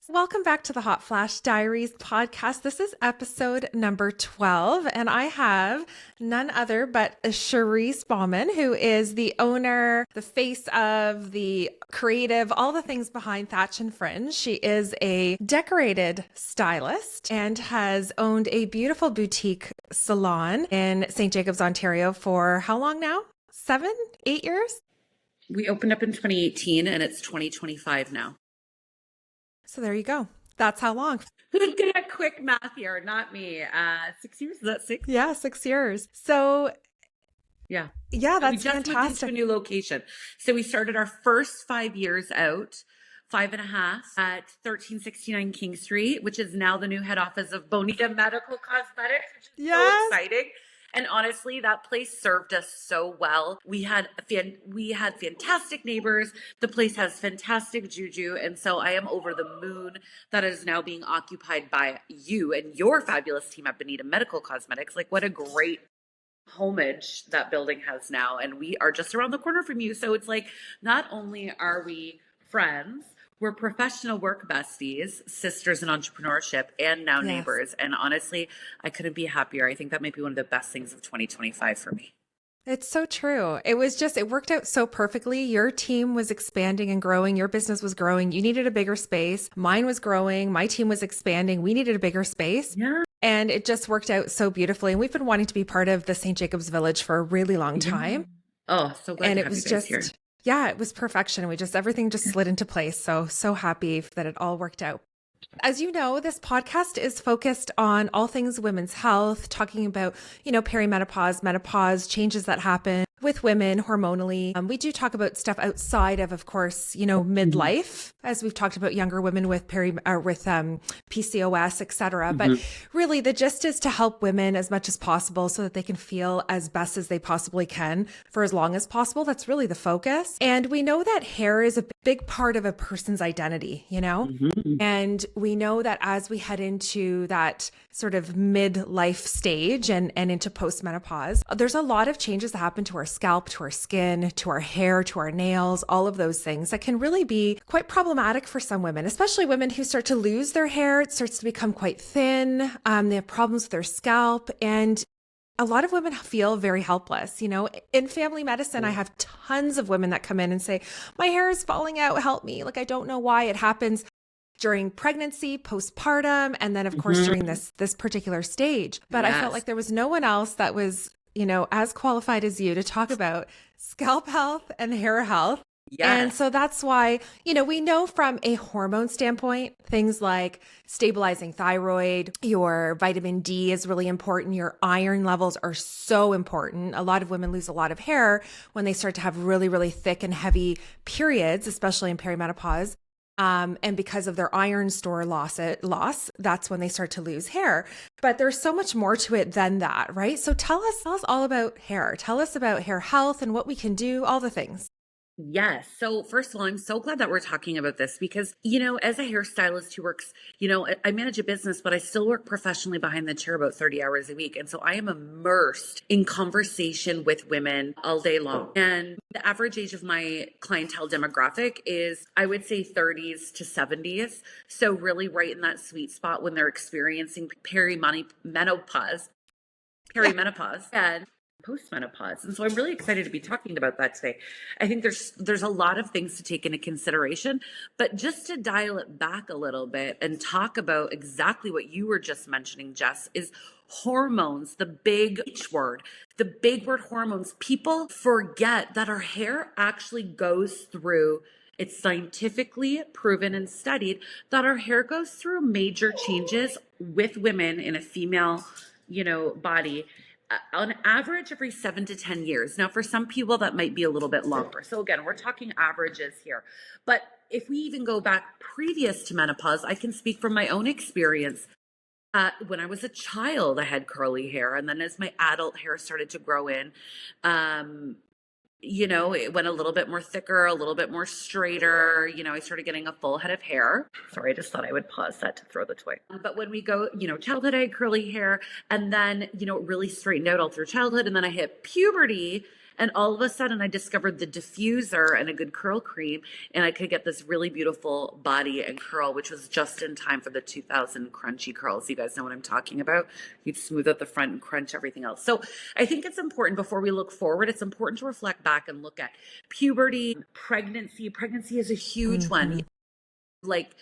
Welcome back to the Hot Flash Diaries podcast. This is episode number 12, and I have none other but Cherise Bauman, who is the owner, the face of, the creative, all the things behind Thatch and Fringe. She is a decorated stylist and has owned a beautiful boutique salon in St. Jacobs, Ontario for how long now? 7, 8 years? We opened up in 2018 and it's 2025 now. So there you go. That's how long. Who's good at quick math here? Not me. 6 years? Is that 6? Yeah, 6 years. So yeah, that's we just fantastic. Moved into a new location. So we started our first 5 years out, 5.5 at 1369 King Street, which is now the new head office of Bonita Medical Cosmetics, which is so exciting. And honestly, that place served us so well. We had fantastic neighbors. The place has fantastic juju. And so I am over the moon that is now being occupied by you and your fabulous team at Bonita Medical Cosmetics. Like, what a great homage that building has now. And we are just around the corner from you. So it's like, not only are we friends, we're professional work besties, sisters in entrepreneurship, and now neighbors. And honestly, I couldn't be happier. I think that might be one of the best things of 2025 for me. It's so true. It worked out so perfectly. Your team was expanding and growing. Your business was growing. You needed a bigger space. Mine was growing. My team was expanding. We needed a bigger space. Yeah. And it just worked out so beautifully. And we've been wanting to be part of the St. Jacobs Village for a really long time. Oh, so glad and to it have was you guys just here. Yeah, it was perfection. Everything just slid into place. So happy that it all worked out. As you know, this podcast is focused on all things women's health, talking about, perimenopause, menopause, changes that happen with women hormonally. We do talk about stuff outside of course, midlife, as we've talked about younger women with PCOS, etc. But really the gist is to help women as much as possible so that they can feel as best as they possibly can for as long as possible. That's really the focus. And we know that hair is a big part of a person's identity, and we know that as we head into that sort of midlife stage and into postmenopause, there's a lot of changes that happen to our scalp, to our skin, to our hair, to our nails, all of those things that can really be quite problematic for some women, especially women who start to lose their hair. It starts to become quite thin. They have problems with their scalp, and a lot of women feel very helpless. In family medicine, I have tons of women that come in and say, my hair is falling out, help me. Like, I don't know why. It happens during pregnancy, postpartum, and then of course during this particular stage. But I felt like there was no one else that was, as qualified as you to talk about scalp health and hair health. Yes. And so that's why, we know from a hormone standpoint, things like stabilizing thyroid, your vitamin D is really important. Your iron levels are so important. A lot of women lose a lot of hair when they start to have really, really thick and heavy periods, especially in perimenopause. And because of their iron store loss, that's when they start to lose hair. But there's so much more to it than that, right? So tell us all about hair. Tell us about hair health and what we can do, all the things. Yes. So first of all, I'm so glad that we're talking about this because, as a hairstylist who works, I manage a business, but I still work professionally behind the chair about 30 hours a week. And so I am immersed in conversation with women all day long. And the average age of my clientele demographic is, I would say 30s to 70s. So really right in that sweet spot when they're experiencing perimenopause. And postmenopause. And so I'm really excited to be talking about that today. I think there's a lot of things to take into consideration, but just to dial it back a little bit and talk about exactly what you were just mentioning, Jess, is hormones, the big word hormones. People forget that our hair actually goes through, it's scientifically proven and studied that our hair goes through major changes with women in a female, body on average every 7 to 10 years. Now, for some people, that might be a little bit longer. So again, we're talking averages here. But if we even go back previous to menopause, I can speak from my own experience. When I was a child, I had curly hair. And then as my adult hair started to grow in, it went a little bit more thicker, a little bit more straighter. I started getting a full head of hair. Sorry, I just thought I would pause that to throw the toy. But when we go, childhood, I had curly hair. And then, it really straightened out all through childhood. And then I hit puberty. And all of a sudden I discovered the diffuser and a good curl cream, and I could get this really beautiful body and curl, which was just in time for the 2000 crunchy curls. You guys know what I'm talking about. You'd smooth out the front and crunch everything else. So I think it's important, before we look forward, it's important to reflect back and look at puberty, pregnancy. Pregnancy is a huge one. Like,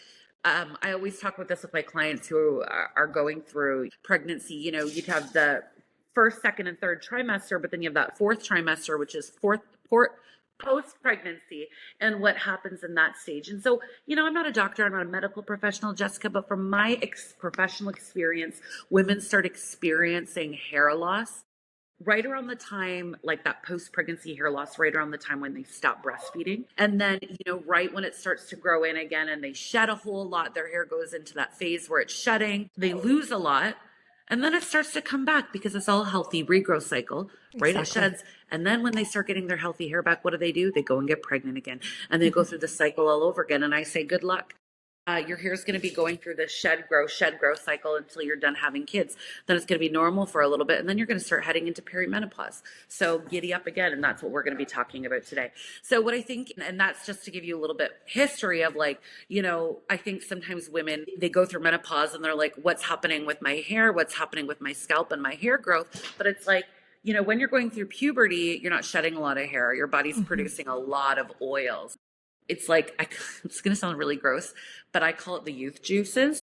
I always talk about this with my clients who are going through pregnancy. You know, you'd have the first, second, and third trimester, but then you have that fourth trimester, which is post-pregnancy, and what happens in that stage. And so, you know, I'm not a doctor, I'm not a medical professional, Jessica, but from my professional experience, women start experiencing hair loss right around the time, like that post-pregnancy hair loss, right around the time when they stop breastfeeding. And then, you know, right when it starts to grow in again and they shed a whole lot, their hair goes into that phase where it's shedding, they lose a lot. And then it starts to come back because it's all healthy regrowth cycle, right? Exactly. It sheds. And then when they start getting their healthy hair back, what do? They go and get pregnant again. And they go through the cycle all over again. And I say, good luck. Your hair is going to be going through this shed grow cycle until you're done having kids. Then it's going to be normal for a little bit. And then you're going to start heading into perimenopause. So giddy up again. And that's what we're going to be talking about today. So what I think, and that's just to give you a little bit history of, like, you know, I think sometimes women, they go through menopause and they're like, what's happening with my hair? What's happening with my scalp and my hair growth? But it's like, you know, when you're going through puberty, you're not shedding a lot of hair. Your body's producing a lot of oils. It's like, it's going to sound really gross, but I call it the youth juices.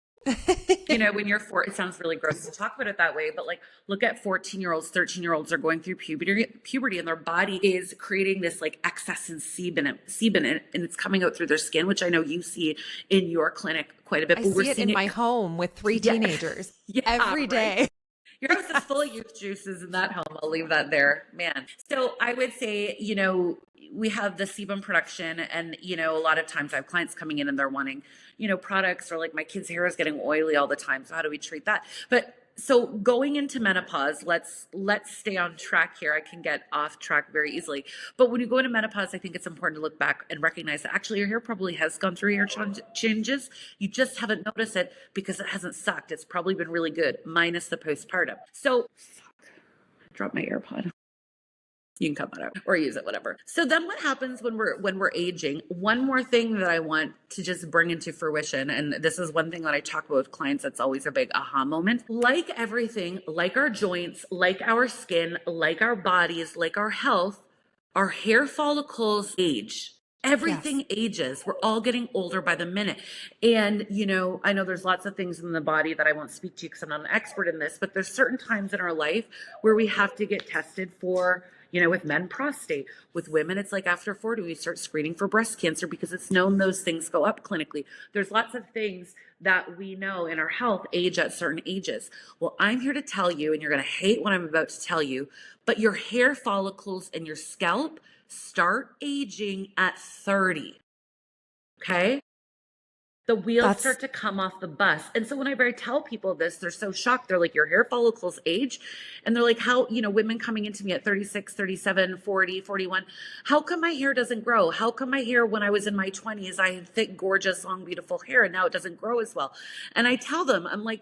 You know, when you're it sounds really gross to talk about it that way, but like, look at 14-year-olds, 13-year-olds are going through puberty, and their body is creating this like excess in sebum, and it's coming out through their skin, which I know you see in your clinic quite a bit. I see it in my home with 3 teenagers every day. Right? Your house is full of youth juices in that home. I'll leave that there, man. So I would say, you know, we have the sebum production, and, you know, a lot of times I have clients coming in and they're wanting, you know, products, or like, my kid's hair is getting oily all the time. So how do we treat that? But so going into menopause, let's stay on track here. I can get off track very easily. But when you go into menopause, I think it's important to look back and recognize that actually your hair probably has gone through hair changes. You just haven't noticed it because it hasn't sucked. It's probably been really good, minus the postpartum. So, I dropped my AirPod. You can cut that out or use it, whatever. So then what happens when we're aging? One more thing that I want to just bring into fruition, and this is one thing that I talk about with clients that's always a big aha moment. Like everything, like our joints, like our skin, like our bodies, like our health, our hair follicles age. Everything ages. We're all getting older by the minute. And, you know, I know there's lots of things in the body that I won't speak to because I'm not an expert in this, but there's certain times in our life where we have to get tested for, you know, with men, prostate. With women, it's like after 40, we start screening for breast cancer because it's known those things go up clinically. There's lots of things that we know in our health age at certain ages. Well, I'm here to tell you, and you're going to hate what I'm about to tell you, but your hair follicles and your scalp start aging at 30. Okay? The wheels start to come off the bus. And so whenever I tell people this, they're so shocked. They're like, your hair follicles age? And they're like, how, you know, women coming into me at 36, 37, 40, 41, how come my hair doesn't grow? How come my hair, when I was in my 20s, I had thick, gorgeous, long, beautiful hair, and now it doesn't grow as well? And I tell them, I'm like,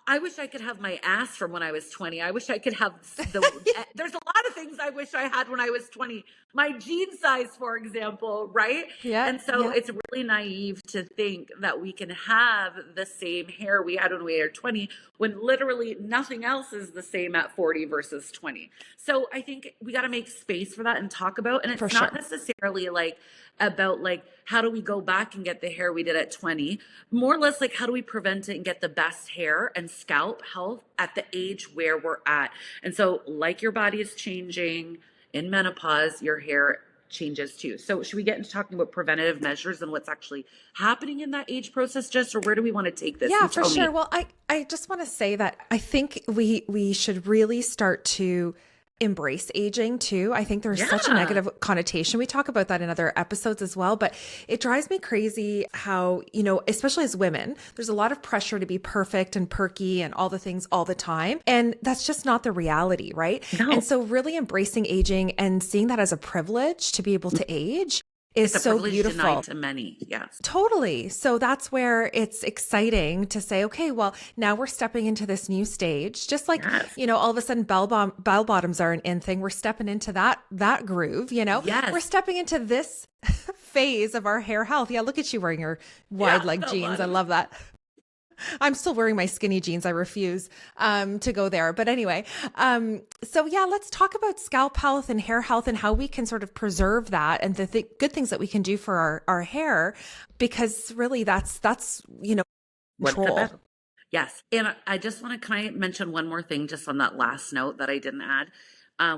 I wish I could have my ass from when I was 20. I wish I could have there's a lot of things I wish I had when I was 20. My jean size, for example, right? Yeah. And so it's really naive to think that we can have the same hair we had when we were 20, when literally nothing else is the same at 40 versus 20. So I think we got to make space for that and talk about, and it's not necessarily like about like, how do we go back and get the hair we did at 20? More or less like, how do we prevent it and get the best hair and scalp health at the age where we're at? And so like your body is changing in menopause, your hair changes too. So should we get into talking about preventative measures and what's actually happening in that age process, Jess, or where do we want to take this? Yeah, for sure. Well, I just want to say that I think we should really start to embrace aging too. I think there's such a negative connotation. We talk about that in other episodes as well, but it drives me crazy how, you know, especially as women, there's a lot of pressure to be perfect and perky and all the things all the time. And that's just not the reality, right? No. And so really embracing aging and seeing that as a privilege to be able to age is It's a so privilege beautiful. denied to many. Yes. Totally. So that's where it's exciting to say, okay, well, now we're stepping into this new stage. Just like, Yes. all of a sudden bell bottoms are an in thing. We're stepping into that groove, Yes. We're stepping into this phase of our hair health. Yeah, look at you wearing your wide leg jeans. I love that. I'm still wearing my skinny jeans. I refuse to go there. But anyway, so yeah, let's talk about scalp health and hair health and how we can sort of preserve that and the good things that we can do for our hair, because really that's control. Yes. And I just want to, can I mention one more thing just on that last note that I didn't add?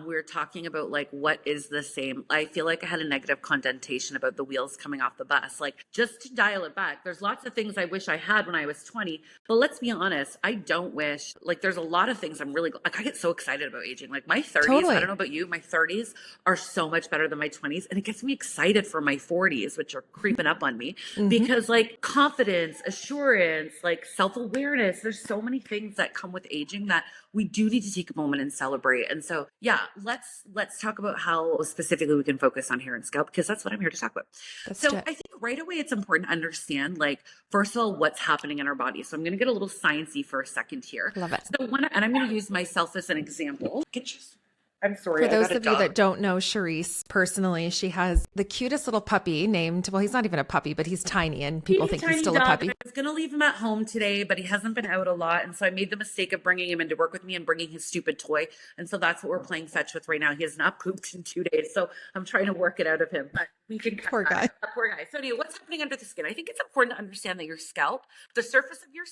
We were talking about like what is the same. I feel like I had a negative connotation about the wheels coming off the bus. Like, just to dial it back, there's lots of things I wish I had when I was 20. But let's be honest, I don't wish, like, there's a lot of things I'm really like, I get so excited about aging. Like my 30s, Totally. I don't know about you, my 30s are so much better than my 20s, and it gets me excited for my 40s, which are creeping up on me, because like confidence, assurance, like self-awareness, there's so many things that come with aging that we do need to take a moment and celebrate. And so, yeah, let's talk about how specifically we can focus on hair and scalp, because that's what I'm here to talk about. So I think right away it's important to understand, like, first of all, what's happening in our body. So I'm going to get a little sciencey for a second here. Love it. So and I'm going to use myself as an example. I'm sorry. For those of you that don't know Cherise personally, she has the cutest little puppy named, well, he's not even a puppy, but he's tiny and people think he's still a puppy. I was going to leave him at home today, but he hasn't been out a lot. And so I made the mistake of bringing him into work with me and bringing his stupid toy. And so that's what we're playing fetch with right now. He has not pooped in 2 days. So I'm trying to work it out of him. But we can Poor guy. Poor guy. So anyway, what's happening under the skin? I think it's important to understand that your scalp, the surface of your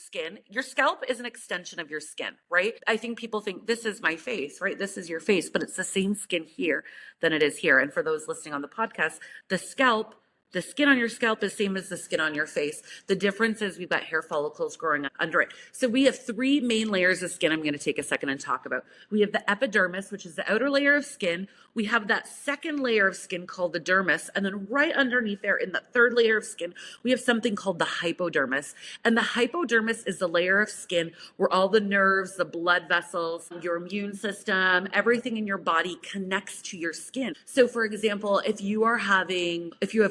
scalp is an extension of your skin, right? I think people think this is my face, right? This is your face, but it's the same skin here than it is here. And for those listening on the podcast, the skin on your scalp is same as the skin on your face. The difference is we've got hair follicles growing under it. So we have 3 main layers of skin I'm going to take a second and talk about. We have the epidermis, which is the outer layer of skin. We have that second layer of skin called the dermis. And then right underneath there in the third layer of skin, we have something called the hypodermis. And the hypodermis is the layer of skin where all the nerves, the blood vessels, your immune system, everything in your body connects to your skin. So for example, if you have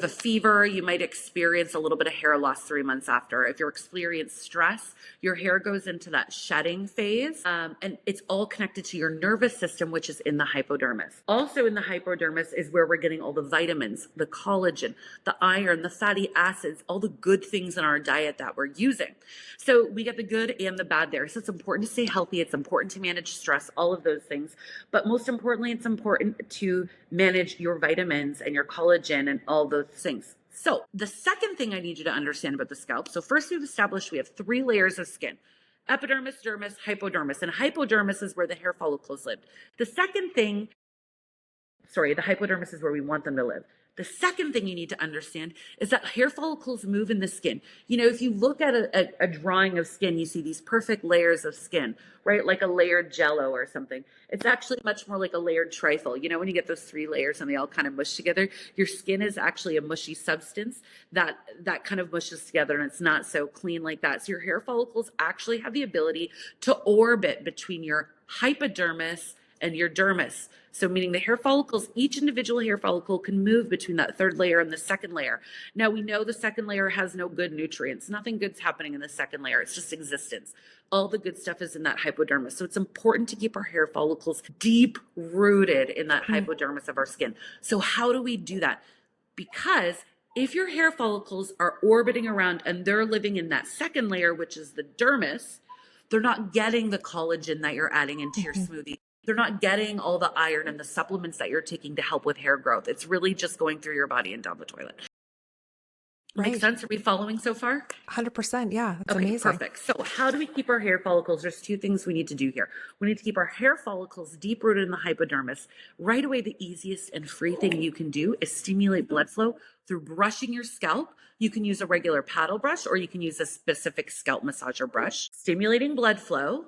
a fever, you might experience a little bit of hair loss 3 months after. If you experience stress, your hair goes into that shedding phase, and it's all connected to your nervous system, which is in the hypodermis. Also in the hypodermis is where we're getting all the vitamins, the collagen, the iron, the fatty acids, all the good things in our diet that we're using. So we get the good and the bad there. So it's important to stay healthy. It's important to manage stress, all of those things. But most importantly, it's important to manage your vitamins and your collagen and all those things. So the second thing I need you to understand about the scalp. So first we've established we have 3 layers of skin: epidermis, dermis, hypodermis. And hypodermis is where the hair follicles live. The hypodermis is where we want them to live. The second thing you need to understand is that hair follicles move in the skin. If you look at a drawing of skin, you see these perfect layers of skin, right? Like a layered jello or something. It's actually much more like a layered trifle. When you get those 3 layers and they all kind of mush together, your skin is actually a mushy substance that kind of mushes together, and it's not so clean like that. So your hair follicles actually have the ability to orbit between your hypodermis and your dermis. So meaning the hair follicles, each individual hair follicle can move between that third layer and the second layer. Now we know the second layer has no good nutrients. Nothing good's happening in the second layer. It's just existence. All the good stuff is in that hypodermis. So it's important to keep our hair follicles deep rooted in that hypodermis of our skin. So how do we do that? Because if your hair follicles are orbiting around and they're living in that second layer, which is the dermis, they're not getting the collagen that you're adding into your smoothie. They're not getting all the iron and the supplements that you're taking to help with hair growth. It's really just going through your body and down the toilet. Right. Makes sense? Are we following so far? 100%. Yeah. That's okay, amazing. Perfect. So how do we keep our hair follicles? There's 2 things we need to do here. We need to keep our hair follicles deep rooted in the hypodermis. Right away, the easiest and free thing you can do is stimulate blood flow through brushing your scalp. You can use a regular paddle brush, or you can use a specific scalp massager brush. Stimulating blood flow.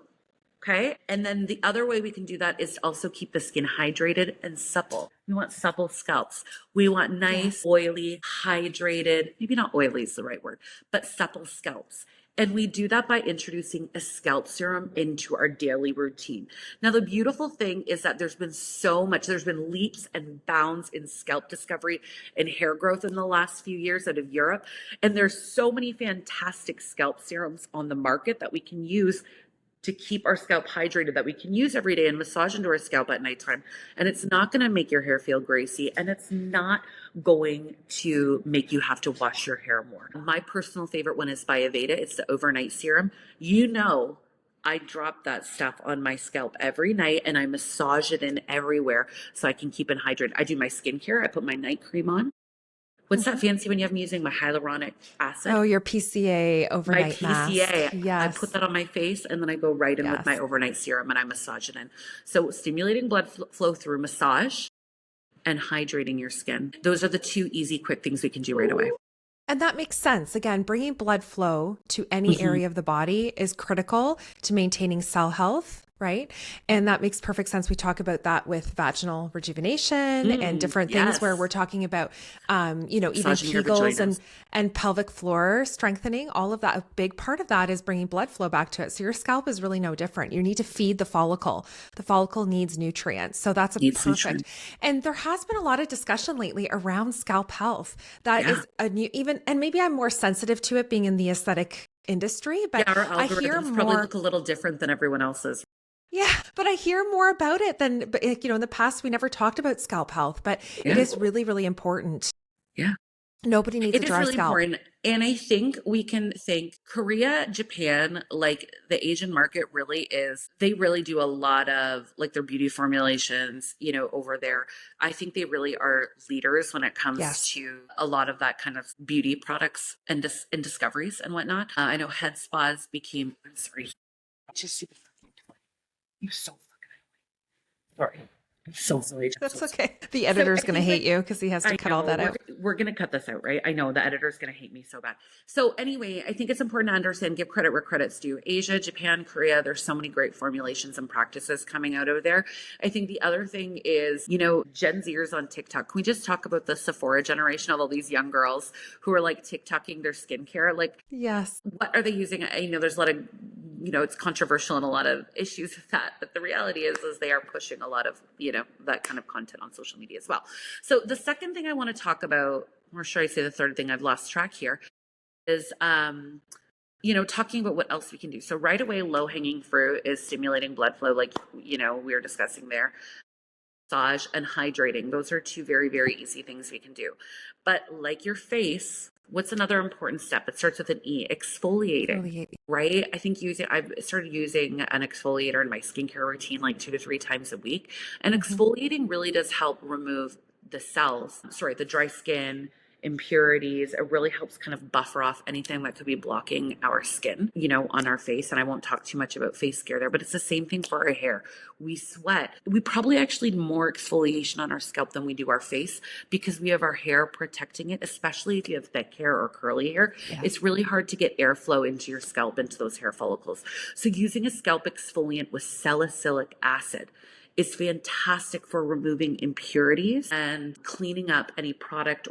Okay. And then the other way we can do that is to also keep the skin hydrated and supple. We want supple scalps. We want nice, oily, hydrated, maybe not oily is the right word, but supple scalps. And we do that by introducing a scalp serum into our daily routine. Now, the beautiful thing is that there's been leaps and bounds in scalp discovery and hair growth in the last few years out of Europe. And there's so many fantastic scalp serums on the market that we can use to keep our scalp hydrated, that we can use every day and massage into our scalp at nighttime. And it's not going to make your hair feel greasy, and it's not going to make you have to wash your hair more. My personal favorite one is by Aveda. It's the overnight serum. You know, I drop that stuff on my scalp every night and I massage it in everywhere so I can keep it hydrated. I do my skincare. I put my night cream on. What's that fancy when you have me using my hyaluronic acid? Oh, your PCA overnight My PCA. mask. Yes. I put that on my face and then I go right in with my overnight serum and I massage it in. So stimulating blood flow through massage and hydrating your skin. Those are the two easy, quick things we can do right away. And that makes sense. Again, bringing blood flow to any area of the body is critical to maintaining cell health, right? And that makes perfect sense. We talk about that with vaginal rejuvenation and different things where we're talking about, even Kegels and pelvic floor strengthening, all of that. A big part of that is bringing blood flow back to it. So your scalp is really no different. You need to feed the follicle. The follicle needs nutrients. So that's perfect. Nutrient. And there has been a lot of discussion lately around scalp health. That is a new, and maybe I'm more sensitive to it being in the aesthetic industry, but our I hear more, probably look a little different than everyone else's. Yeah, but I hear more about it than, in the past, we never talked about scalp health, but it is really, really important. Yeah. Nobody needs a dry really scalp. Important. And I think we can thank Korea, Japan, like the Asian market they really do a lot of like their beauty formulations, over there. I think they really are leaders when it comes to a lot of that kind of beauty products and discoveries and whatnot. I know head spas became, I'm sorry, just see the fucking toy. You're so fucking annoying. Sorry. I'm so sorry. That's okay. The editor's going to hate you because he has to cut all that out. We're going to cut this out, right? I know the editor's going to hate me so bad. So anyway, I think it's important to understand, give credit where credit's due. Asia, Japan, Korea, there's so many great formulations and practices coming out of there. I think the other thing is, Gen Zers on TikTok. Can we just talk about the Sephora generation of all these young girls who are like TikToking their skincare? Like, yes. What are they using? There's a lot of, it's controversial and a lot of issues with that. But the reality is they are pushing a lot of, that kind of content on social media as well. So the second thing I want to talk about, or should I say the third thing, I've lost track here, is, talking about what else we can do. So right away, low hanging fruit is stimulating blood flow, like, we were discussing there. Massage and hydrating. Those are two very, very easy things we can do. But like your face, what's another important step? It starts with an E, exfoliating, right? I think I've started using an exfoliator in my skincare routine like 2 to 3 times a week. And exfoliating really does help remove the dry skin, impurities. It really helps kind of buffer off anything that could be blocking our skin, on our face. And I won't talk too much about face care there, but it's the same thing for our hair. We sweat. We probably actually need more exfoliation on our scalp than we do our face because we have our hair protecting it, especially if you have thick hair or curly hair. Yeah. It's really hard to get airflow into your scalp, into those hair follicles. So using a scalp exfoliant with salicylic acid is fantastic for removing impurities and cleaning up any product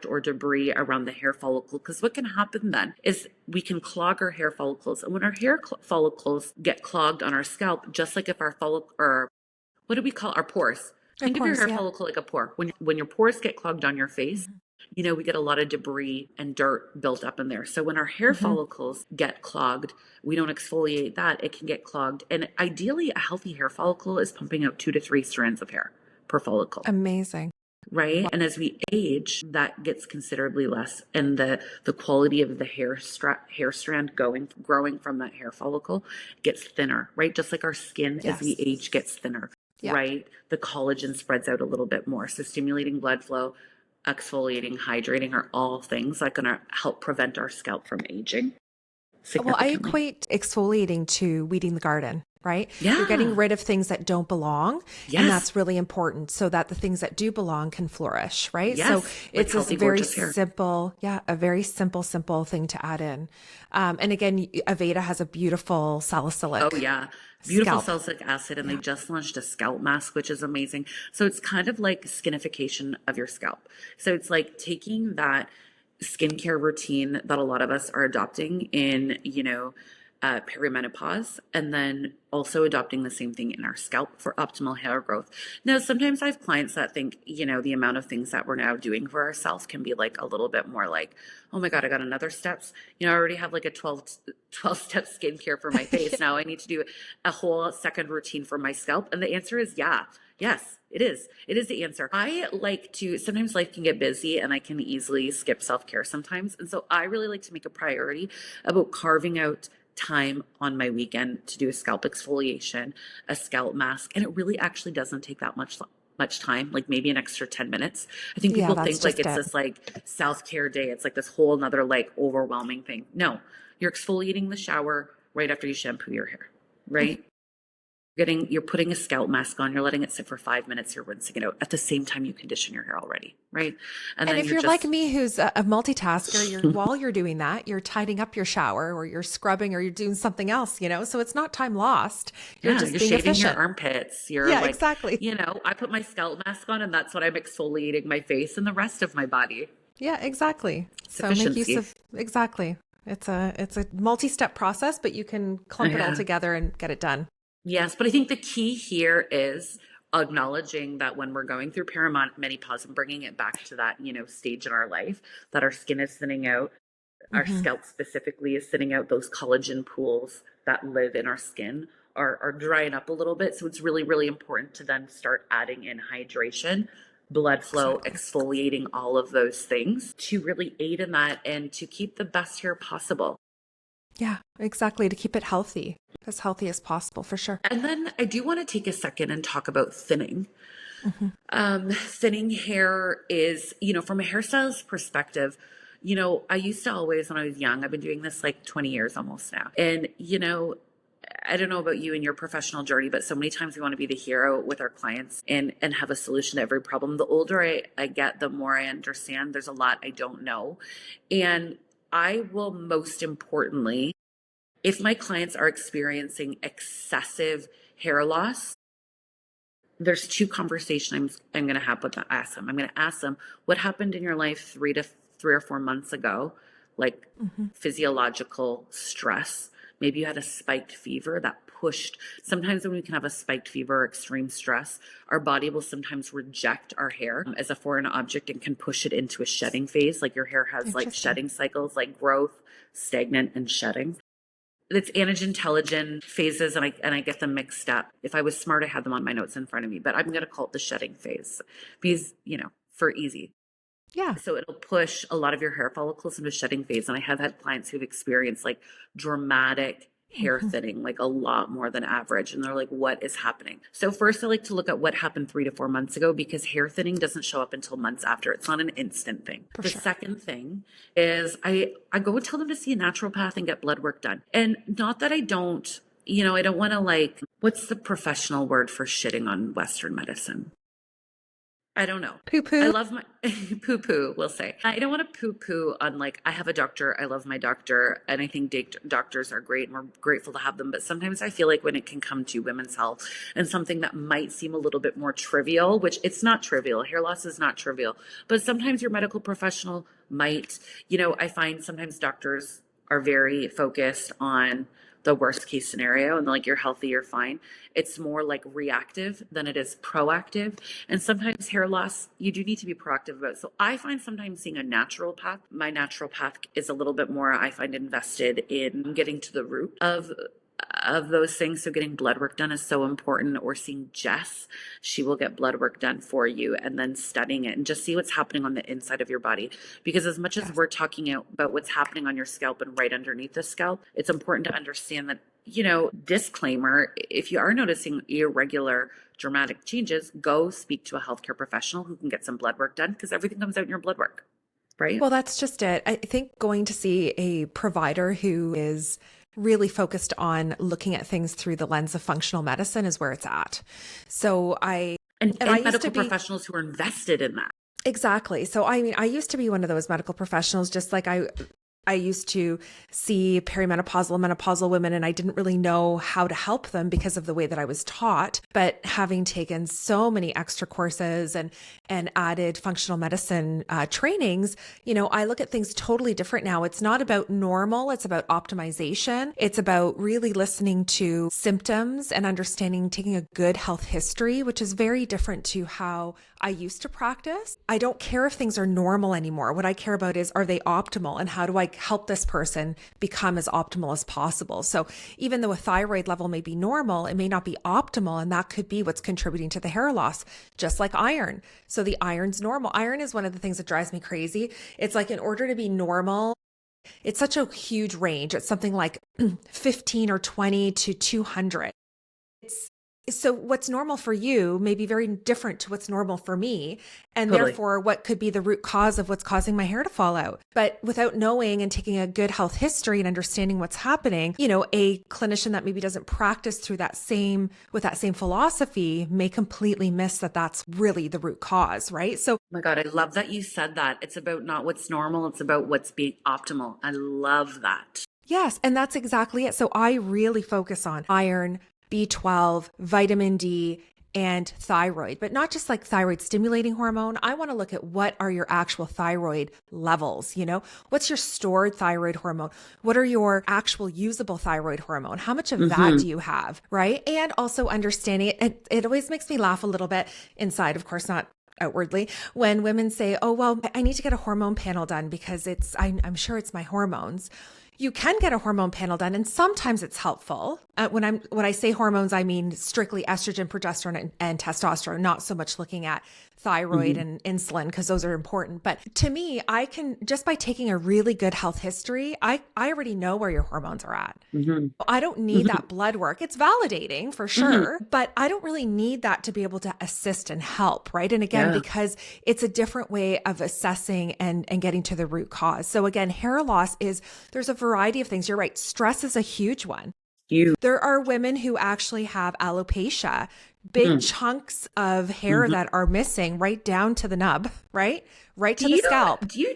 or debris around the hair follicle. Because what can happen then is we can clog our hair follicles. And when our hair follicles get clogged on our scalp, just like if our what do we call our pores? Think of your hair follicle like a pore. When your pores get clogged on your face, we get a lot of debris and dirt built up in there. So when our hair follicles get clogged, we don't exfoliate that, it can get clogged. And ideally, a healthy hair follicle is pumping out 2 to 3 strands of hair per follicle. Amazing. Right? Wow. And as we age, that gets considerably less. And the quality of the hair strand growing from that hair follicle gets thinner, right? Just like our skin as we age gets thinner, right? The collagen spreads out a little bit more. So stimulating blood flow, exfoliating, hydrating are all things that are going to help prevent our scalp from aging. Well, I equate exfoliating to weeding the garden, right? Yeah. You're getting rid of things that don't belong. Yes. And that's really important so that the things that do belong can flourish, right? Yes. So it's a very simple thing to add in. And again, Aveda has a beautiful salicylic. Oh, yeah. Beautiful salicylic acid, and they just launched a scalp mask, which is amazing. So it's kind of like skinification of your scalp. So it's like taking that skincare routine that a lot of us are adopting in, perimenopause, and then also adopting the same thing in our scalp for optimal hair growth. Now, sometimes I have clients that think, the amount of things that we're now doing for ourselves can be like a little bit more like, oh my God, I got another steps. I already have like a 12 step skincare for my face. Now I need to do a whole second routine for my scalp. And the answer is yeah. Yes, it is. It is the answer. I like to, sometimes life can get busy and I can easily skip self-care sometimes. And so I really like to make a priority about carving out time on my weekend to do a scalp exfoliation, a scalp mask, and it really actually doesn't take that much time, like maybe an extra 10 minutes. I think Yeah, people that's think like just it's it. this like self-care day. It's like this whole nother like overwhelming thing. No, you're exfoliating the shower right after you shampoo your hair, right? You're putting a scalp mask on, you're letting it sit for 5 minutes, you're rinsing it out at the same time you condition your hair already, right? And And then if you're you're like just me, who's a multitasker, while you're doing that, you're tidying up your shower or you're scrubbing or you're doing something else, so it's not time lost. You're yeah, just you're being shaving your efficient. armpits. You're Yeah, like, exactly. I put my scalp mask on and that's what I'm exfoliating my face and the rest of my body. Yeah, exactly. It's So make use efficiency. of exactly. It's a multi-step process, but you can clump it all Yeah. together and get it done. Yes, but I think the key here is acknowledging that when we're going through perimenopause and bringing it back to that, stage in our life, that our skin is thinning out, our Hmm. scalp specifically is thinning out, those collagen pools that live in our skin are drying up a little bit. So it's really, really important to then start adding in hydration, blood flow, Exactly. exfoliating, all of those things to really aid in that and to keep the best hair possible. Yeah, exactly. To keep it healthy as possible, for sure. And then I do want to take a second and talk about thinning. Hmm. Thinning hair is, from a hairstylist perspective, I used to always, when I was young, I've been doing this like 20 years almost now. And, I don't know about you and your professional journey, but so many times we want to be the hero with our clients and have a solution to every problem. The older I get, the more I understand there's a lot I don't know. And I will most importantly, if my clients are experiencing excessive hair loss, there's two conversations I'm going to have with them. Ask them. I'm going to ask them what happened in your life 3 or 4 months ago, like Hmm. physiological stress. Maybe you had a spiked fever that pushed. Sometimes when we can have a spiked fever or extreme stress, our body will sometimes reject our hair as a foreign object and can push it into a shedding phase. Like your hair has like Interesting. shedding cycles, like growth, stagnant, and shedding. It's anagen telogen phases, and I get them mixed up. If I was smart, I had them on my notes in front of me, but I'm going to call it the shedding phase because, for easy. Yeah. So it'll push a lot of your hair follicles into shedding phase. And I have had clients who've experienced like dramatic hair Hmm. thinning, like a lot more than average. And they're like, what is happening? So first I like to look at what happened 3 to 4 months ago because hair thinning doesn't show up until months after. It's not an instant thing. For The sure. second thing is I go and tell them to see a naturopath and get blood work done. And not that I don't, I don't want to like, what's the professional word for shitting on Western medicine? I don't know. Poo I poo. love my poo poo, we'll say. I don't want to poo poo on like, I have a doctor. I love my doctor. And I think doctors are great and we're grateful to have them. But sometimes I feel like when it can come to women's health and something that might seem a little bit more trivial, which it's not trivial, hair loss is not trivial, but sometimes your medical professional might, I find sometimes doctors are very focused on the worst case scenario and like you're healthy, you're fine. It's more like reactive than it is proactive. And sometimes hair loss, you do need to be proactive about. So I find sometimes seeing a naturopath, my naturopath is a little bit more, I find, invested in getting to the root of those things. So getting blood work done is so important. Or seeing Jess, she will get blood work done for you and then studying it and just see what's happening on the inside of your body. Because as much as Yes. we're talking about what's happening on your scalp and right underneath the scalp, it's important to understand that, disclaimer, if you are noticing irregular dramatic changes, go speak to a healthcare professional who can get some blood work done because everything comes out in your blood work, right? Well, that's just it. I think going to see a provider who is really focused on looking at things through the lens of functional medicine is where it's at. So And, and I and used to medical be professionals who are invested in that. exactly. So I mean, I used to be one of those medical professionals, just like I used to see perimenopausal and menopausal women, and I didn't really know how to help them because of the way that I was taught. But having taken so many extra courses and added functional medicine trainings, I look at things totally different now. It's not about normal. It's about optimization. It's about really listening to symptoms and understanding, taking a good health history, which is very different to how I used to practice. I don't care if things are normal anymore. What I care about is, are they optimal, and how do I help this person become as optimal as possible? So even though a thyroid level may be normal, it may not be optimal, and that could be what's contributing to the hair loss, just like iron. So the iron's normal. Iron is one of the things that drives me crazy. It's like, in order to be normal, it's such a huge range. It's something like 15 or 20 to 200. So what's normal for you may be very different to what's normal for me, and Totally. therefore what could be the root cause of what's causing my hair to fall out. But without knowing and taking a good health history and understanding what's happening, a clinician that maybe doesn't practice with that same philosophy may completely miss that that's really the root cause, right? So, Oh my God, I love that you said that. It's about not what's normal, it's about what's being optimal. I love that. yes, and that's exactly it. So I really focus on iron, B12, vitamin D, and thyroid, but not just like thyroid stimulating hormone. I want to look at what are your actual thyroid levels. What's your stored thyroid hormone? What are your actual usable thyroid hormone? How much of that do you have? Right. And also understanding it. It always makes me laugh a little bit inside, of course, not outwardly, when women say, oh, well, I need to get a hormone panel done because I'm sure it's my hormones. You can get a hormone panel done, and sometimes it's helpful. When I say hormones, I mean strictly estrogen, progesterone, and testosterone, not so much looking at thyroid and insulin, because those are important. But to me, I can, just by taking a really good health history, I already know where your hormones are at. I don't need that blood work. It's validating for sure, but I don't really need that to be able to assist and help, right? And again, because it's a different way of assessing and getting to the root cause. So again, hair loss there's a variety of things. You're right. Stress is a huge one. There are women who actually have alopecia, big chunks of hair that are missing right down to the nub, right? Right to the scalp. Do you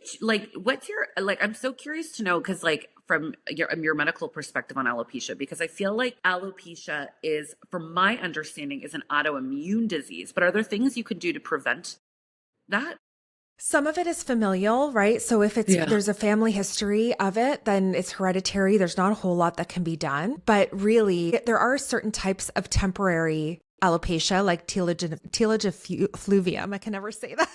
what's your, I'm so curious to know, because from your medical perspective on alopecia, because I feel like alopecia is, from my understanding, is an autoimmune disease, but are there things you can do to prevent that? Some of it is familial, right? So if there's a family history of it, then it's hereditary. There's not a whole lot that can be done. But really, there are certain types of temporary alopecia, like telogefluvium. I can never say that.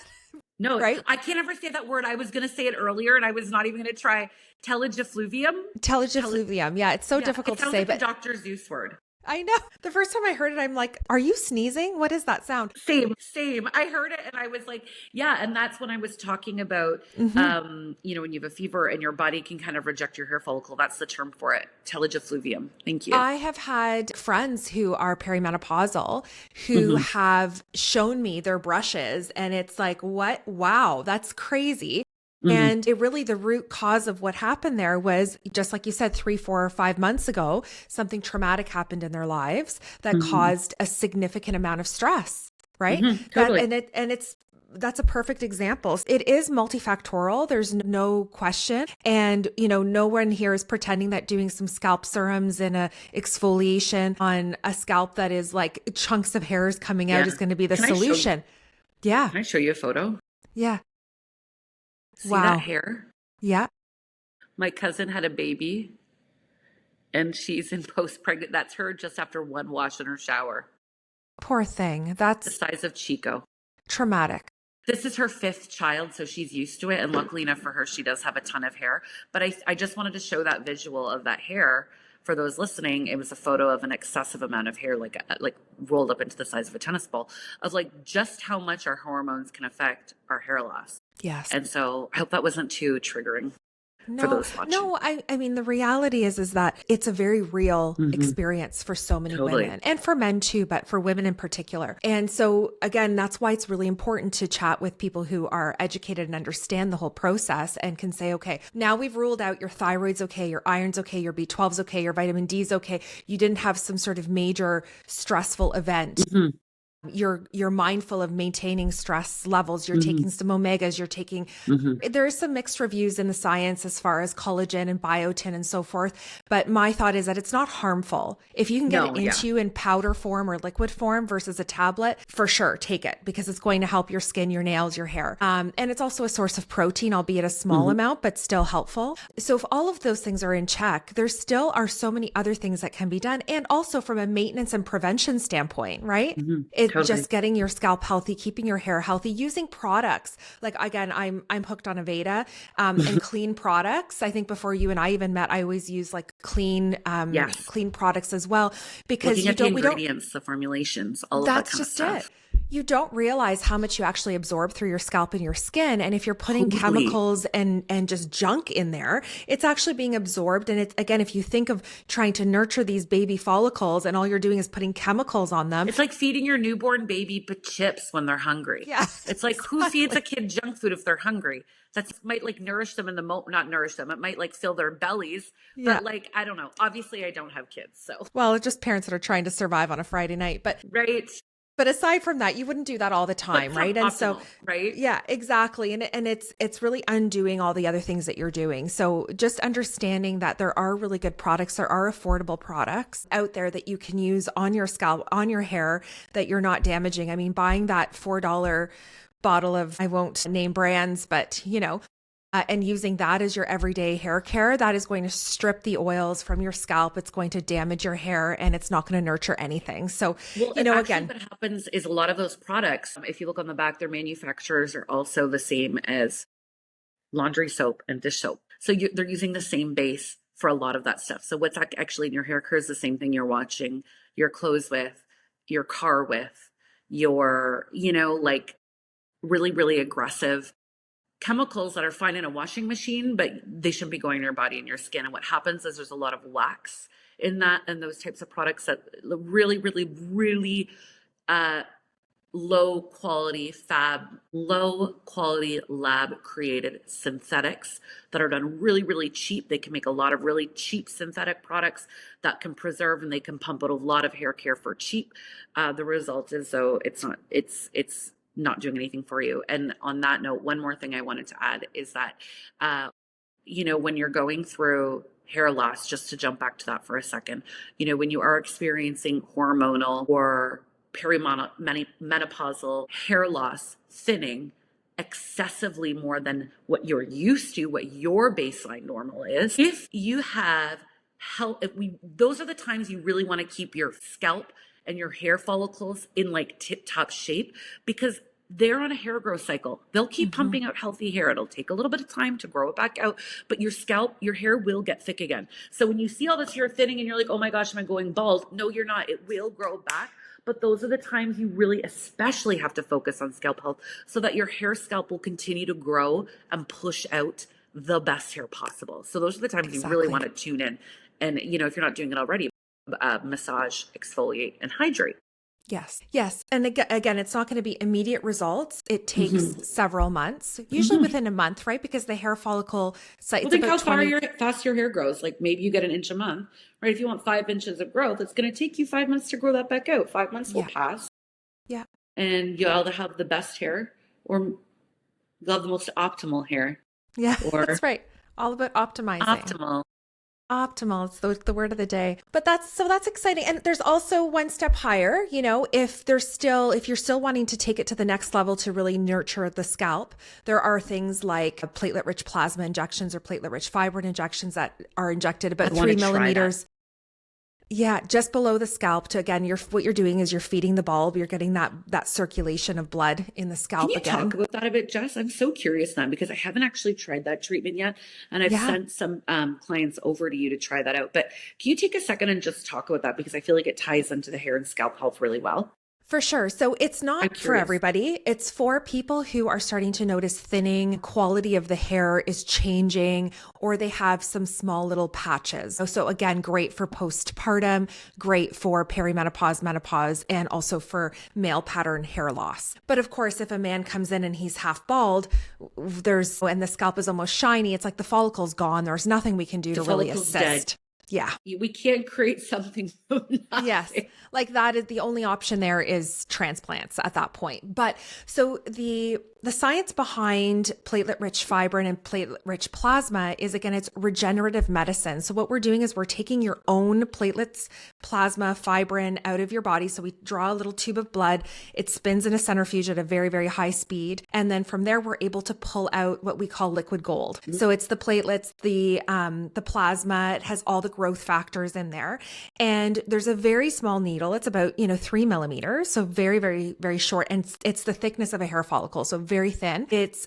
No, right? I can't ever say that word. I was going to say it earlier, and I was not even going to try. Telogefluvium? Telogefluvium. Yeah, it's so difficult to say. It sounds like a Dr. Zeus word. I know. The first time I heard it, I'm like, are you sneezing? What is that sound? Same. I heard it and I was like, yeah. And that's when I was talking about, when you have a fever and your body can kind of reject your hair follicle. That's the term for it. Telogefluvium. Thank you. I have had friends who are perimenopausal who have shown me their brushes, and it's like, what? Wow, that's crazy. And it really, the root cause of what happened there was, just like you said, 3, 4, or 5 months ago, something traumatic happened in their lives that caused a significant amount of stress, right? Totally. That's a perfect example. It is multifactorial. There's no question. And, no one here is pretending that doing some scalp serums and a exfoliation on a scalp that is like chunks of hairs coming out is going to be the solution. Can I show you a photo? Yeah. See that hair? Yeah. My cousin had a baby and she's in post-pregnant. That's her just after one wash in her shower. Poor thing. The That's size of Chico. traumatic. This is her 5th child, so she's used to it. And luckily enough for her, she does have a ton of hair. But I just wanted to show that visual of that hair for those listening. It was a photo of an excessive amount of hair, like rolled up into the size of a tennis ball, of just how much our hormones can affect our hair loss. Yes. And so I hope that wasn't too triggering for those watching. No, I mean, the reality is that it's a very real experience for so many women, and for men too, but for women in particular. And so again, that's why it's really important to chat with people who are educated and understand the whole process and can say, okay, now we've ruled out your thyroid's okay, your iron's okay, your B12's okay, your vitamin D's okay. You didn't have some sort of major stressful event. You're mindful of maintaining stress levels. You're taking some omegas, you're taking, there is some mixed reviews in the science as far as collagen and biotin and so forth. But my thought is that it's not harmful. If you can get it into you in powder form or liquid form versus a tablet, for sure, take it, because it's going to help your skin, your nails, your hair. And it's also a source of protein, albeit a small amount, but still helpful. So if all of those things are in check, there still are so many other things that can be done. And also from a maintenance and prevention standpoint, right? It's just getting your scalp healthy, keeping your hair healthy, using products. Like, again, I'm hooked on Aveda, and clean products. I think before you and I even met, I always use like clean products as well, because looking at the ingredients, the formulations, all of that kind of stuff. That's just it. You don't realize how much you actually absorb through your scalp and your skin. And if you're putting chemicals and just junk in there, it's actually being absorbed. And it's, again, if you think of trying to nurture these baby follicles and all you're doing is putting chemicals on them. It's like feeding your newborn baby chips when they're hungry. Yeah, it's like, who feeds a kid junk food if they're hungry? That might like nourish them in the not nourish them. It might like fill their bellies. But like, I don't know. Obviously I don't have kids. So, well, it's just parents that are trying to survive on a Friday night, but right. But aside from that, you wouldn't do that all the time, right? And optimal, right? Yeah, exactly. And it's really undoing all the other things that you're doing. So just understanding that there are really good products, there are affordable products out there that you can use on your scalp, on your hair, that you're not damaging. I mean, buying that $4 bottle of, I won't name brands, but and using that as your everyday hair care, that is going to strip the oils from your scalp. It's going to damage your hair, and it's not going to nurture anything. So, again, what happens is a lot of those products, if you look on the back, their manufacturers are also the same as laundry soap and dish soap. So they're using the same base for a lot of that stuff. So what's actually in your hair care is the same thing you're washing your clothes with, your car with, your, like really, really aggressive chemicals that are fine in a washing machine, but they shouldn't be going in your body and your skin. And what happens is there's a lot of wax in that and those types of products that really, really, really low quality lab created synthetics that are done really, really cheap. They can make a lot of really cheap synthetic products that can preserve, and they can pump out a lot of hair care for cheap. The result is, though, it's not doing anything for you. And on that note, one more thing I wanted to add is that, when you're going through hair loss, just to jump back to that for a second, when you are experiencing hormonal or perimenopausal hair loss, thinning excessively more than what you're used to, what your baseline normal is, if you have those are the times you really want to keep your scalp and your hair follicles in like tip-top shape, because they're on a hair growth cycle. They'll keep pumping out healthy hair. It'll take a little bit of time to grow it back out, but your scalp, your hair will get thick again. So when you see all this hair thinning and you're like, oh my gosh, am I going bald? No, you're not. It will grow back. But those are the times you really especially have to focus on scalp health, so that your hair scalp will continue to grow and push out the best hair possible. So those are the times you really want to tune in. And, if you're not doing it already, massage, exfoliate, and hydrate. Yes. And again, it's not going to be immediate results. It takes several months, usually within a month, right? Because the hair follicle site. Well, think how fast your hair grows. Like maybe you get an inch a month, right? If you want 5 inches of growth, it's going to take you 5 months to grow that back out. 5 months will pass. Yeah. And you'll either have the best hair or you'll have the most optimal hair. Yeah, that's right. All about optimizing. Optimal. It's the word of the day. But that's exciting. And there's also one step higher, if you're still wanting to take it to the next level to really nurture the scalp, there are things like platelet-rich plasma injections or platelet-rich fibrin injections that are injected about 3 millimeters. Yeah, just below the scalp to, again, what you're doing is you're feeding the bulb. You're getting that circulation of blood in the scalp again. Can you talk about that a bit, Jess? I'm so curious now because I haven't actually tried that treatment yet. And I've sent some clients over to you to try that out. But can you take a second and just talk about that? Because I feel like it ties into the hair and scalp health really well. For sure. So it's not for everybody. It's for people who are starting to notice thinning, quality of the hair is changing, or they have some small little patches. So again, great for postpartum, great for perimenopause, menopause, and also for male pattern hair loss. But of course, if a man comes in and he's half bald, and the scalp is almost shiny, it's like the follicle's gone. There's nothing we can do to really assist. Yeah. We can't create something from nothing. Yes. Like that is the only option there is transplants at that point. But so the science behind platelet-rich fibrin and platelet-rich plasma is, again, it's regenerative medicine. So what we're doing is we're taking your own platelets, plasma, fibrin out of your body. So we draw a little tube of blood. It spins in a centrifuge at a very, very high speed. And then from there, we're able to pull out what we call liquid gold. So it's the platelets, the plasma, it has all the growth factors in there. And there's a very small needle. It's about, 3 millimeters. So very, very, very short. And it's the thickness of a hair follicle. So very thin. It's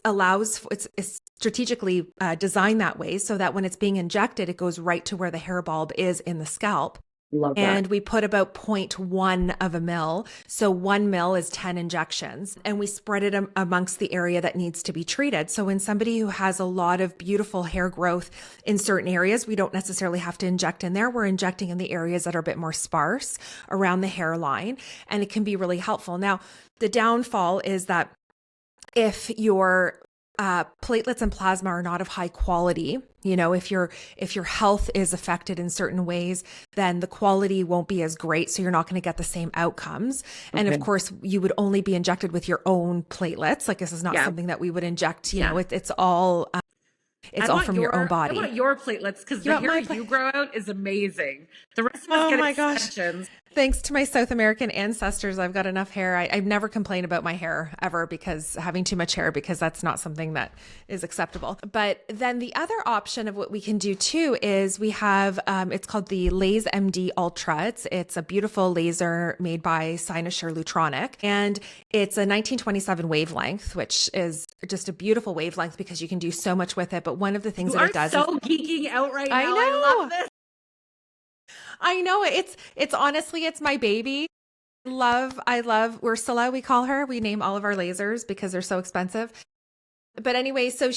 strategically designed that way so that when it's being injected, it goes right to where the hair bulb is in the scalp. Love that. And we put about 0.1 of a mil. So 1 mil is 10 injections, and we spread it amongst the area that needs to be treated. So in somebody who has a lot of beautiful hair growth in certain areas, we don't necessarily have to inject in there. We're injecting in the areas that are a bit more sparse around the hairline, and it can be really helpful. Now, the downfall is that if your platelets and plasma are not of high quality, if your health is affected in certain ways, then the quality won't be as great. So you're not going to get the same outcomes. Okay. And of course, you would only be injected with your own platelets. Like this is not something that we would inject. It's all. It's all from your own body. I want your platelets because the hair you grow out is amazing. The rest of us get extensions. Thanks to my South American ancestors, I've got enough hair. I've never complained about my hair ever because having too much hair, because that's not something that is acceptable. But then the other option of what we can do too is we have, it's called the Laze MD Ultra. It's a beautiful laser made by Cynosure Lutronic. And it's a 1927 wavelength, which is just a beautiful wavelength because you can do so much with it. But one of the things that it does so geeking out right now. I love this. I know it's honestly, it's my baby. I love Ursula, we call her. We name all of our lasers because they're so expensive. But anyway, so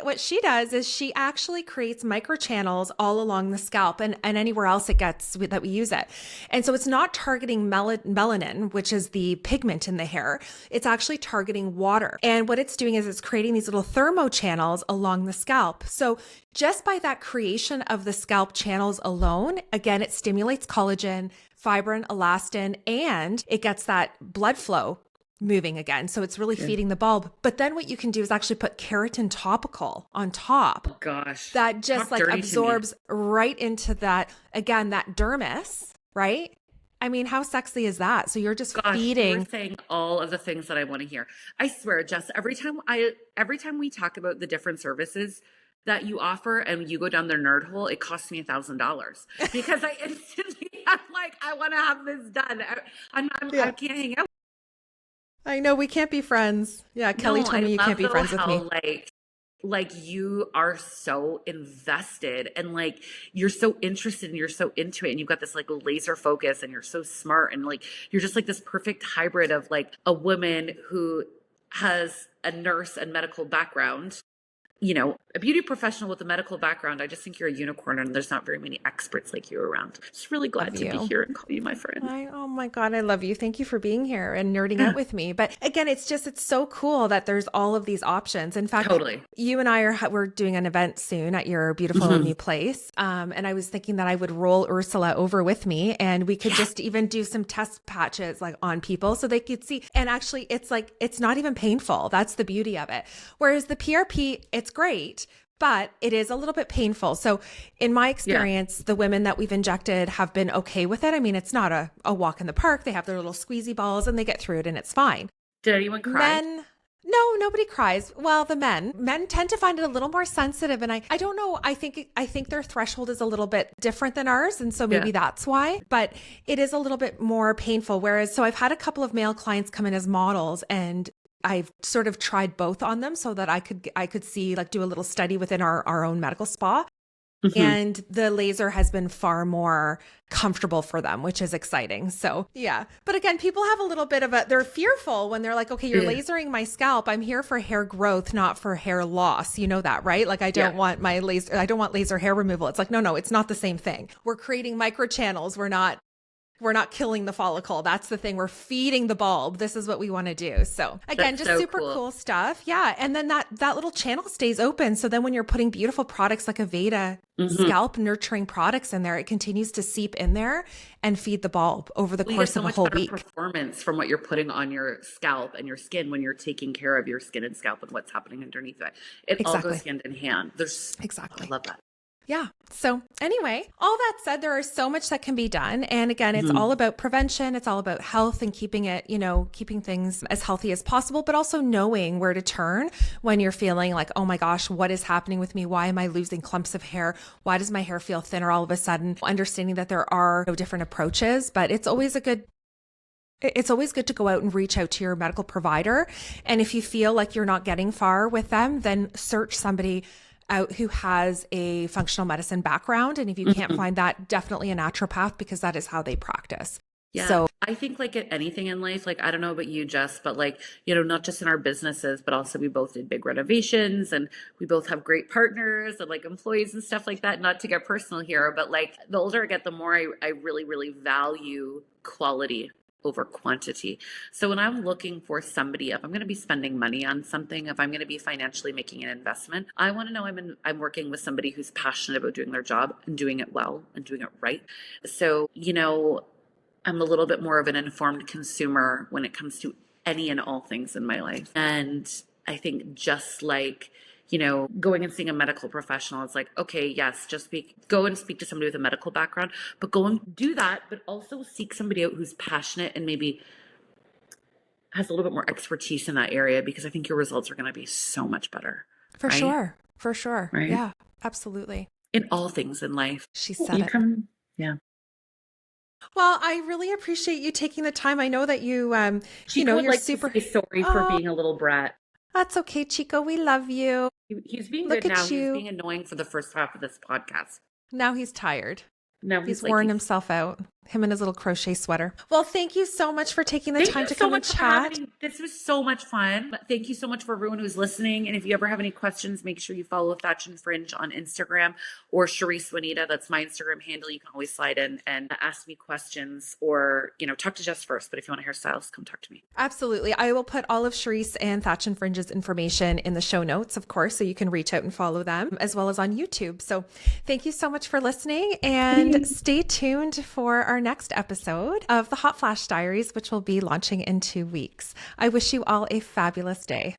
what she does is she actually creates microchannels all along the scalp and anywhere else it gets that we use it. And so it's not targeting melanin, which is the pigment in the hair. It's actually targeting water. And what it's doing is it's creating these little thermochannels along the scalp. So just by that creation of the scalp channels alone, again, it stimulates collagen, fibrin, elastin, and it gets that blood flow moving again. So it's really feeding the bulb. But then what you can do is actually put keratin topical on top. Oh, gosh. That just absorbs right into that, again, that dermis, right? I mean, how sexy is that? So you're just feeding. You're saying all of the things that I want to hear. I swear, Jess, every time we talk about the different services that you offer and you go down their nerd hole, it costs me $1,000 because I instantly I'm like, I want to have this done. I can't hang out. I know we can't be friends. Yeah, Kelly told me you can't be friends with me. Like you are so invested and like you're so interested and you're so into it and you've got this like laser focus and you're so smart and like you're just like this perfect hybrid of like a woman who has a nurse and medical background, a beauty professional with a medical background. I just think you're a unicorn and there's not very many experts like you around. Just really glad to be here and call you my friend. Oh my God, I love you. Thank you for being here and nerding out with me. But again, it's so cool that there's all of these options. In fact, totally. You and we're doing an event soon at your beautiful new place. And I was thinking that I would roll Ursula over with me and we could just even do some test patches like on people so they could see. And actually it's not even painful. That's the beauty of it. Whereas the PRP, it's great, but it is a little bit painful. So in my experience, the women that we've injected have been okay with it. I mean, it's not a walk in the park. They have their little squeezy balls and they get through it and it's fine. Did anyone cry? No, nobody cries. Well, the men tend to find it a little more sensitive. And I don't know. I think their threshold is a little bit different than ours. And so maybe that's why, but it is a little bit more painful. So I've had a couple of male clients come in as models and I've sort of tried both on them so that I could see, like do a little study within our own medical spa. And the laser has been far more comfortable for them, which is exciting. So yeah. But again, people have a little bit of they're fearful when they're like, okay, you're lasering my scalp. I'm here for hair growth, not for hair loss. You know that, right? Like I don't want laser hair removal. It's like, no, it's not the same thing. We're creating microchannels. We're not We're not killing the follicle. That's the thing. We're feeding the bulb. This is what we want to do. So again, That's just so super cool stuff. Yeah. And then that little channel stays open. So then when you're putting beautiful products like Aveda scalp nurturing products in there, it continues to seep in there and feed the bulb over the course of a whole week. Performance from what you're putting on your scalp and your skin when you're taking care of your skin and scalp and what's happening underneath it. It all goes hand in hand. I love that. Yeah. So anyway, all that said, there is so much that can be done. And again, it's all about prevention. It's all about health and keeping it, keeping things as healthy as possible, but also knowing where to turn when you're feeling like, oh my gosh, what is happening with me? Why am I losing clumps of hair? Why does my hair feel thinner all of a sudden? Understanding that there are different approaches, but it's always good to go out and reach out to your medical provider. And if you feel like you're not getting far with them, then search somebody out who has a functional medicine background. And if you can't find that, definitely a naturopath, because that is how they practice. Yeah. So I think like at anything in life, like, I don't know about you, Jess, but like, not just in our businesses, but also we both did big renovations and we both have great partners and like employees and stuff like that. Not to get personal here, but like the older I get, the more I really, really value quality over quantity. So when I'm looking for somebody, if I'm going to be spending money on something, if I'm going to be financially making an investment, I want to know I'm working with somebody who's passionate about doing their job and doing it well and doing it right. So, I'm a little bit more of an informed consumer when it comes to any and all things in my life. And I think just like, going and seeing a medical professional, it's like, okay, yes, go and speak to somebody with a medical background, but go and do that, but also seek somebody out who's passionate and maybe has a little bit more expertise in that area, because I think your results are going to be so much better. For sure. For sure. Right? Yeah, absolutely. In all things in life. She said it. Yeah. Well, I really appreciate you taking the time. I know that you, you're super sorry for being a little brat. That's okay, Chico. We love you. He's being Look good at now. you. He's being annoying for the first half of this podcast. Now he's tired. No, he's worn himself out. Him and his little crochet sweater. Well, thank you so much for taking the time to come and chat. This was so much fun. Thank you so much for everyone who's listening. And if you ever have any questions, make sure you follow Thatch and Fringe on Instagram, or Cherise Juanita. That's my Instagram handle. You can always slide in and ask me questions, or, talk to Jess first. But if you want a hairstylist, come talk to me. Absolutely. I will put all of Cherise and Thatch and Fringe's information in the show notes, of course, so you can reach out and follow them, as well as on YouTube. So thank you so much for listening, and stay tuned for our next episode of the Hot Flash Diaries, which will be launching in 2 weeks. I wish you all a fabulous day.